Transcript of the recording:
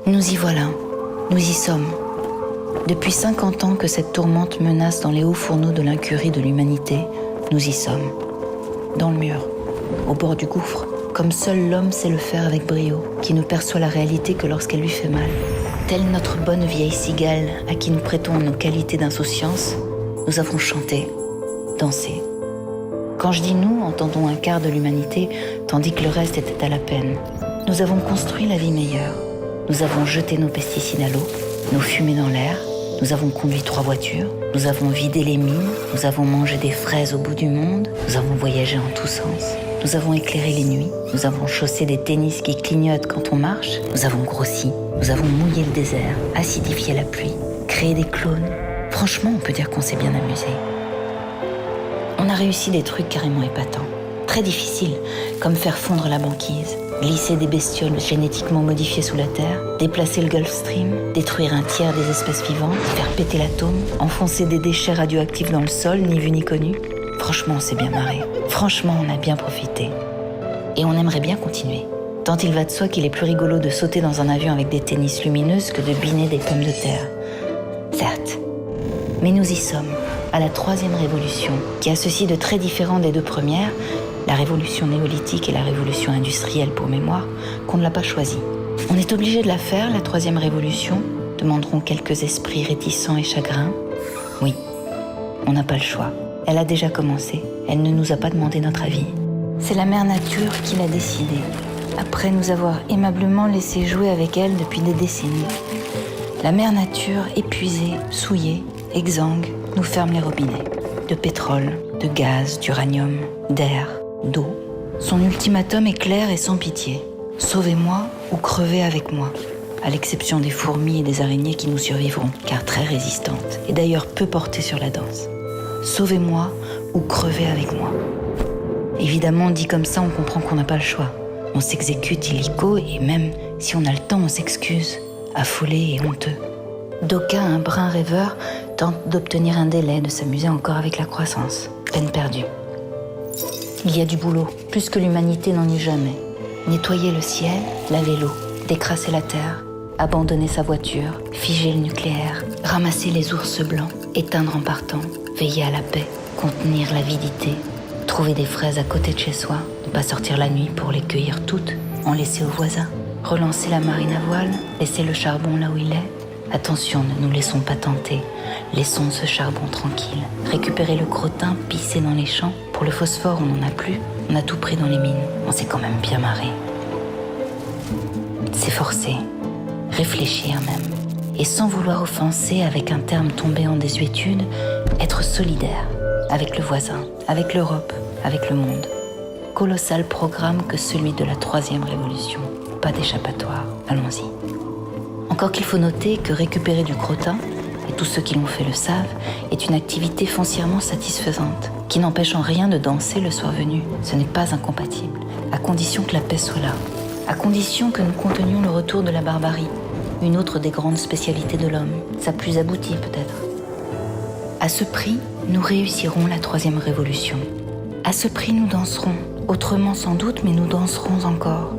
Nous y voilà, nous y sommes. Depuis 50 ans que cette tourmente menace dans les hauts fourneaux de l'incurie de l'humanité, nous y sommes. Dans le mur, au bord du gouffre, comme seul l'homme sait le faire avec brio, qui ne perçoit la réalité que lorsqu'elle lui fait mal. Telle notre bonne vieille cigale à qui nous prêtons nos qualités d'insouciance, nous avons chanté, dansé. Quand je dis nous, entendons un quart de l'humanité, tandis que le reste était à la peine. Nous avons construit la vie meilleure. Nous avons jeté nos pesticides à l'eau, nos fumées dans l'air. Nous avons conduit 3 voitures. Nous avons vidé les mines. Nous avons mangé des fraises au bout du monde. Nous avons voyagé en tous sens. Nous avons éclairé les nuits. Nous avons chaussé des tennis qui clignotent quand on marche. Nous avons grossi. Nous avons mouillé le désert, acidifié la pluie, créé des clones. Franchement, on peut dire qu'on s'est bien amusé. On a réussi des trucs carrément épatants, très difficiles, comme faire fondre la banquise, glisser des bestioles génétiquement modifiées sous la terre, déplacer le Gulf Stream, détruire un tiers des espèces vivantes, faire péter l'atome, enfoncer des déchets radioactifs dans le sol, ni vu ni connu. Franchement, on s'est bien marré. Franchement, on a bien profité. Et on aimerait bien continuer. Tant il va de soi qu'il est plus rigolo de sauter dans un avion avec des tennis lumineuses que de biner des pommes de terre. Certes. Mais nous y sommes, à la 3e révolution, qui a ceci de très différent des 2 premières, la révolution néolithique et la révolution industrielle pour mémoire, qu'on ne l'a pas choisie. On est obligé de la faire, la 3e révolution, demanderont quelques esprits réticents et chagrins. Oui, on n'a pas le choix. Elle a déjà commencé, elle ne nous a pas demandé notre avis. C'est la mère nature qui l'a décidé, après nous avoir aimablement laissé jouer avec elle depuis des décennies. La mère nature, épuisée, souillée, exsangue, nous ferme les robinets. De pétrole, de gaz, d'uranium, d'air, d'eau. Son ultimatum est clair et sans pitié. Sauvez-moi ou crevez avec moi. À l'exception des fourmis et des araignées qui nous survivront, car très résistantes, et d'ailleurs peu portées sur la danse. Sauvez-moi ou crevez avec moi. Évidemment, dit comme ça, on comprend qu'on n'a pas le choix. On s'exécute illico et même si on a le temps, on s'excuse, affolé et honteux. D'aucuns, un brin rêveur, tentent d'obtenir un délai, de s'amuser encore avec la croissance. Peine perdue. Il y a du boulot, plus que l'humanité n'en eut jamais. Nettoyer le ciel, laver l'eau, décrasser la terre, abandonner sa voiture, figer le nucléaire, ramasser les ours blancs, éteindre en partant, veiller à la paix, contenir l'avidité, trouver des fraises à côté de chez soi, ne pas sortir la nuit pour les cueillir toutes, en laisser aux voisins, relancer la marine à voile, laisser le charbon là où il est. Attention, ne nous laissons pas tenter, laissons ce charbon tranquille. Récupérer le crottin, pisser dans les champs. Pour le phosphore, on n'en a plus, on a tout pris dans les mines. On s'est quand même bien marré. S'efforcer, réfléchir même. Et sans vouloir offenser avec un terme tombé en désuétude, être solidaire avec le voisin, avec l'Europe, avec le monde. Colossal programme que celui de la 3e révolution. Pas d'échappatoire, allons-y. Encore qu'il faut noter que récupérer du crottin, et tous ceux qui l'ont fait le savent, est une activité foncièrement satisfaisante, qui n'empêche en rien de danser le soir venu. Ce n'est pas incompatible, à condition que la paix soit là, à condition que nous contenions le retour de la barbarie, une autre des grandes spécialités de l'homme, sa plus aboutie peut-être. À ce prix, nous réussirons la 3e révolution. À ce prix, nous danserons, autrement sans doute, mais nous danserons encore.